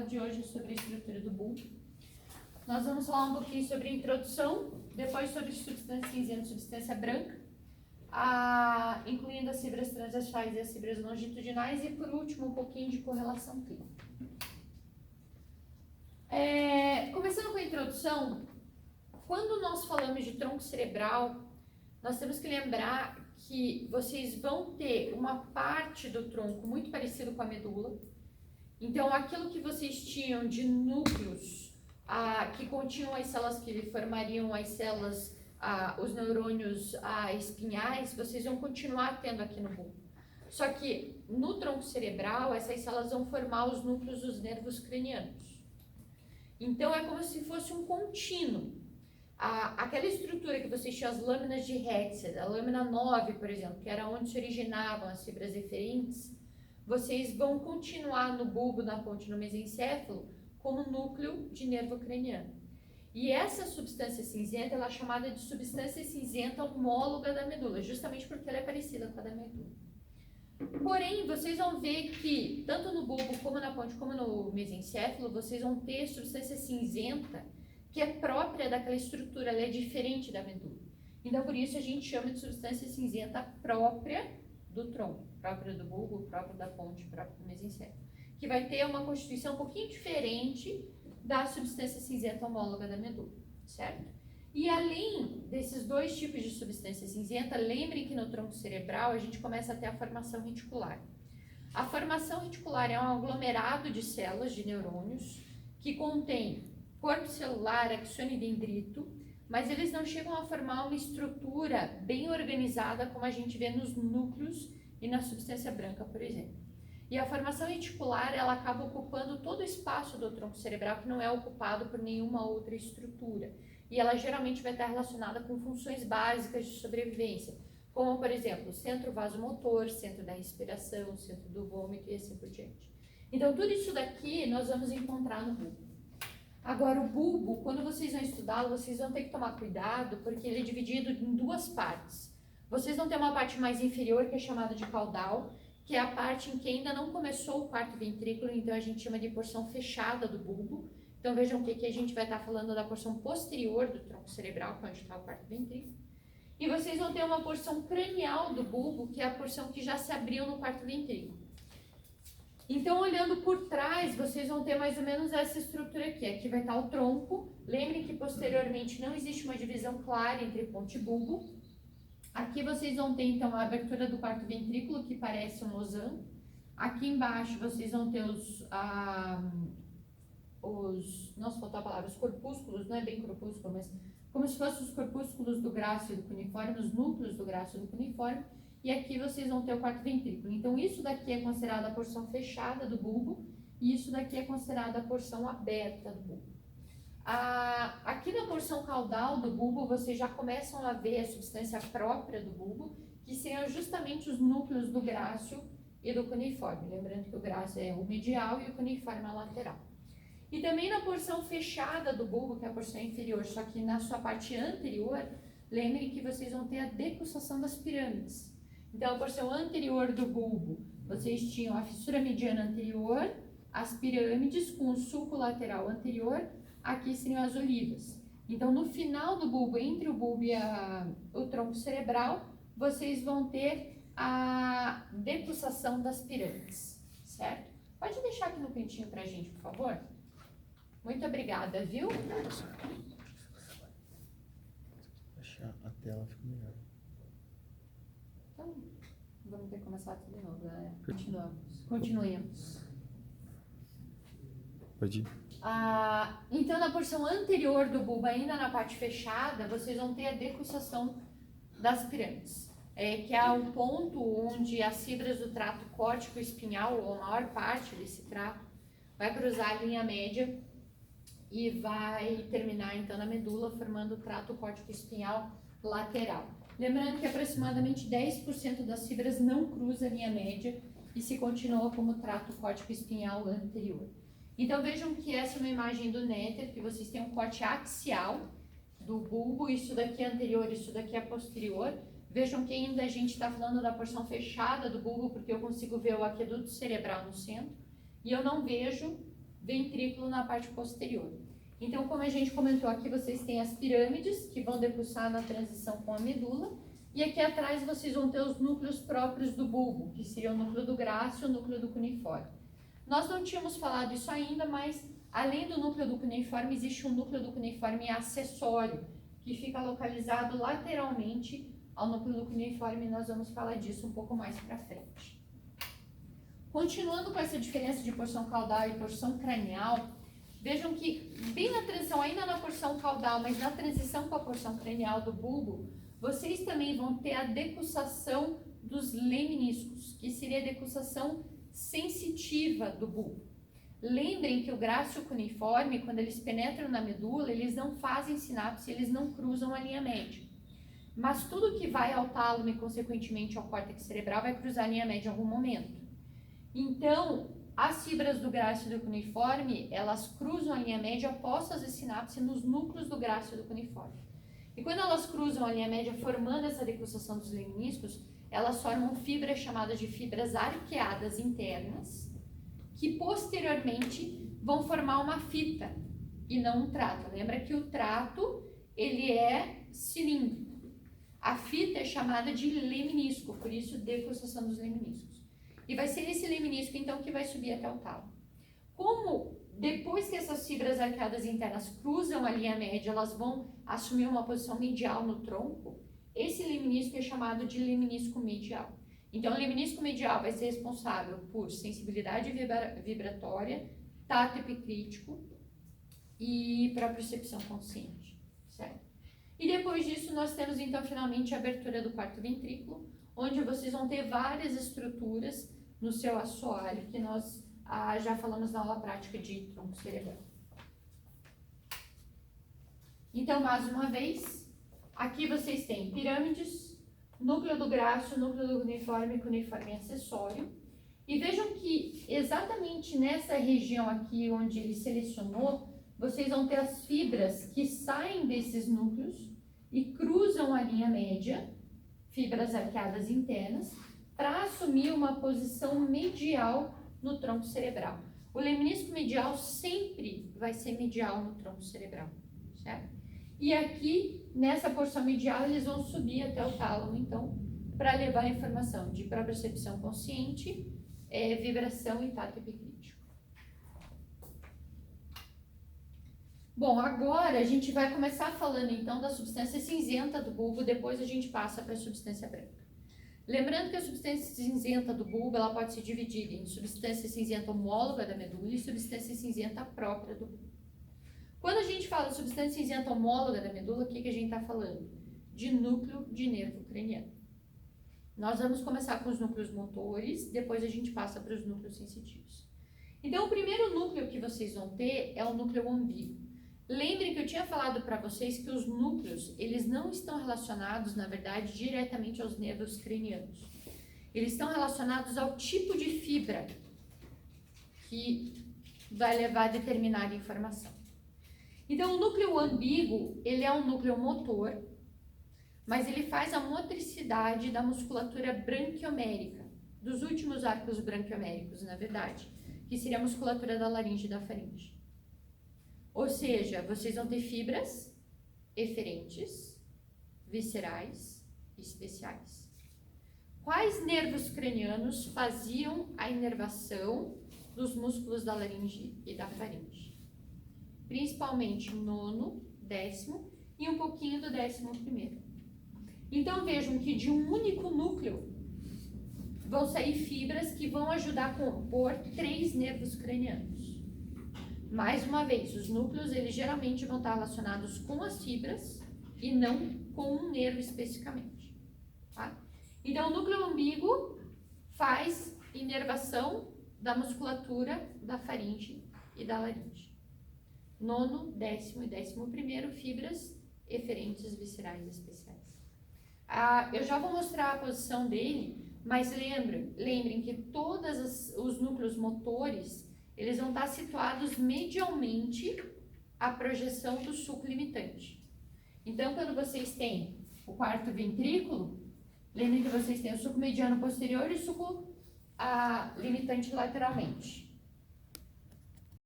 aula de hoje é sobre a estrutura do bulbo. Nós vamos falar um pouquinho sobre a introdução, depois sobre substância cinzenta e substância branca, incluindo as fibras transversais e as fibras longitudinais, e por último um pouquinho de correlação clínica. Começando com a introdução, quando nós falamos de tronco cerebral, nós temos que lembrar que vocês vão ter uma parte do tronco muito parecido com a medula. Então, aquilo que vocês tinham de núcleos que continham as células que formariam as células, os neurônios espinhais, vocês vão continuar tendo aqui no bulbo. Só que no tronco cerebral, essas células vão formar os núcleos dos nervos cranianos. Então, é como se fosse um contínuo. Aquela estrutura que vocês tinham, as lâminas de Hetzel, a lâmina 9, por exemplo, que era onde se originavam as fibras eferentes, vocês vão continuar no bulbo, na ponte, no mesencéfalo, como núcleo de nervo craniano. E essa substância cinzenta, ela é chamada de substância cinzenta homóloga da medula, justamente porque ela é parecida com a da medula. Porém, vocês vão ver que, tanto no bulbo, como na ponte, como no mesencéfalo, vocês vão ter substância cinzenta que é própria daquela estrutura, ela é diferente da medula. Então, por isso, a gente chama de substância cinzenta própria do tronco, própria do bulbo, própria da ponte, própria do mesencéfalo, que vai ter uma constituição um pouquinho diferente da substância cinzenta homóloga da medula, certo? E além desses dois tipos de substância cinzenta, lembrem que no tronco cerebral a gente começa a ter a formação reticular. A formação reticular é um aglomerado de células, de neurônios, que contém corpo celular, axônio e dendrito, mas eles não chegam a formar uma estrutura bem organizada como a gente vê nos núcleos e na substância branca, por exemplo. E a formação reticular, ela acaba ocupando todo o espaço do tronco cerebral que não é ocupado por nenhuma outra estrutura. E ela geralmente vai estar relacionada com funções básicas de sobrevivência, como, por exemplo, centro vasomotor, centro da respiração, centro do vômito e assim por diante. Então, tudo isso daqui nós vamos encontrar no bulbo. Agora, o bulbo, quando vocês vão estudá-lo, vocês vão ter que tomar cuidado, porque ele é dividido em duas partes. Vocês vão ter uma parte mais inferior, que é chamada de caudal, que é a parte em que ainda não começou o quarto ventrículo, então a gente chama de porção fechada do bulbo. Então, vejam que aqui a gente vai estar falando da porção posterior do tronco cerebral, que é onde está o quarto ventrículo. E vocês vão ter uma porção cranial do bulbo, que é a porção que já se abriu no quarto ventrículo. Então, olhando por trás, vocês vão ter mais ou menos essa estrutura aqui. Aqui vai estar o tronco. Lembrem que posteriormente não existe uma divisão clara entre ponte e bulbo. Aqui vocês vão ter, então, a abertura do quarto ventrículo, que parece um losango. Aqui embaixo vocês vão ter nossa, faltou a palavra, os corpúsculos, não é bem corpúsculo, mas como se fossem os corpúsculos do gráceo e do cuneiforme, os núcleos do gráceo e do cuneiforme. E aqui vocês vão ter o quarto ventrículo. Então, isso daqui é considerada a porção fechada do bulbo e isso daqui é considerada a porção aberta do bulbo. Aqui na porção caudal do bulbo, vocês já começam a ver a substância própria do bulbo, que seriam justamente os núcleos do gráceo e do cuneiforme. Lembrando que o gráceo é o medial e o cuneiforme é o lateral. E também na porção fechada do bulbo, que é a porção inferior, só que na sua parte anterior, lembrem que vocês vão ter a decussação das pirâmides. Então, a porção anterior do bulbo, vocês tinham a fissura mediana anterior, as pirâmides com o sulco lateral anterior, aqui seriam as olivas. Então, no final do bulbo, entre o bulbo e o tronco cerebral, vocês vão ter a decussação das pirâmides, certo? Pode deixar aqui no cantinho pra gente, por favor? Muito obrigada, viu? Achar a tela fica melhor. Então, vamos ter que começar tudo de novo, galera. Continuemos. Pode ir. Então, na porção anterior do bulbo, ainda na parte fechada, vocês vão ter a decussação das pirâmides, que é o ponto onde as fibras do trato córtico espinhal, ou a maior parte desse trato, vai cruzar a linha média e vai terminar, então, na medula, formando o trato córtico espinhal lateral. Lembrando que aproximadamente 10% das fibras não cruza a linha média e se continua como trato córtico espinhal anterior. Então vejam que essa é uma imagem do néter, que vocês têm um corte axial do bulbo, isso daqui é anterior, isso daqui é posterior. Vejam que ainda a gente está falando da porção fechada do bulbo, porque eu consigo ver o aqueduto cerebral no centro, e eu não vejo ventrículo na parte posterior. Então, como a gente comentou aqui, vocês têm as pirâmides que vão decussar na transição com a medula, e aqui atrás vocês vão ter os núcleos próprios do bulbo, que seria o núcleo do grácil e o núcleo do cuneiforme. Nós não tínhamos falado isso ainda, mas além do núcleo do cuneiforme, existe um núcleo do cuneiforme acessório, que fica localizado lateralmente ao núcleo do cuneiforme, e nós vamos falar disso um pouco mais para frente. Continuando com essa diferença de porção caudal e porção cranial, vejam que bem na transição, ainda na porção caudal, mas na transição com a porção cranial do bulbo, vocês também vão ter a decussação dos lemniscos, que seria a decussação sensitiva do bulbo. Lembrem que o grácil cuneiforme, quando eles penetram na medula, eles não fazem sinapse, eles não cruzam a linha média. Mas tudo que vai ao tálamo e, consequentemente, ao córtex cerebral vai cruzar a linha média em algum momento. Então, as fibras do grácil e do cuneiforme, elas cruzam a linha média após fazer sinapse nos núcleos do grácil e do cuneiforme. E quando elas cruzam a linha média, formando essa decussação dos lemniscos, elas formam fibras chamadas de fibras arqueadas internas, que posteriormente vão formar uma fita e não um trato. Lembra que o trato, ele é cilíndrico. A fita é chamada de lemnisco, por isso decussação dos lemniscos. E vai ser esse lemnisco, então, que vai subir até o tálamo. Como depois que essas fibras arqueadas internas cruzam a linha média, elas vão assumir uma posição medial no tronco, esse lemnisco é chamado de lemnisco medial. Então, o lemnisco medial vai ser responsável por sensibilidade vibratória, tato epicrítico e propriocepção consciente, certo? E depois disso, nós temos, então, finalmente a abertura do quarto ventrículo, onde vocês vão ter várias estruturas no seu assoalho, que nós já falamos na aula prática de tronco cerebral. Então, mais uma vez, aqui vocês têm pirâmides, núcleo do grácil, núcleo do cuneiforme acessório. E vejam que exatamente nessa região aqui onde ele selecionou, vocês vão ter as fibras que saem desses núcleos e cruzam a linha média, fibras arqueadas internas, para assumir uma posição medial no tronco cerebral. O lemnisco medial sempre vai ser medial no tronco cerebral, certo? E aqui, nessa porção medial, eles vão subir até o tálamo, então, para levar a informação de propriocepção consciente, vibração e tato epicrítico. Bom, agora a gente vai começar falando, então, da substância cinzenta do bulbo, depois a gente passa para a substância branca. Lembrando que a substância cinzenta do bulbo, ela pode ser dividida em substância cinzenta homóloga da medula e substância cinzenta própria do bulbo. Quando a gente fala de substância cinzenta homóloga da medula, o que a gente está falando? De núcleo de nervo craniano. Nós vamos começar com os núcleos motores, depois a gente passa para os núcleos sensitivos. Então, o primeiro núcleo que vocês vão ter é o núcleo ambíguo. Lembrem que eu tinha falado para vocês que os núcleos, eles não estão relacionados, na verdade, diretamente aos nervos cranianos. Eles estão relacionados ao tipo de fibra que vai levar a determinada informação. Então, o núcleo ambíguo, ele é um núcleo motor, mas ele faz a motricidade da musculatura branquiomérica, dos últimos arcos branquioméricos, na verdade, que seria a musculatura da laringe e da faringe. Ou seja, vocês vão ter fibras eferentes, viscerais e especiais. Quais nervos cranianos faziam a inervação dos músculos da laringe e da faringe? Principalmente o nono, 10º e um pouquinho do 11º. Então vejam que de um único núcleo vão sair fibras que vão ajudar a compor 3 nervos cranianos. Mais uma vez, os núcleos eles geralmente vão estar relacionados com as fibras e não com um nervo especificamente. Tá? Então o núcleo ambíguo faz inervação da musculatura da faringe e da laringe. Nono, 10º e 11º, fibras eferentes, viscerais e especiais. Eu já vou mostrar a posição dele, mas lembrem que todos os núcleos motores, eles vão estar situados medialmente à projeção do sulco limitante. Então, quando vocês têm o quarto ventrículo, lembrem que vocês têm o sulco mediano posterior e o sulco limitante lateralmente.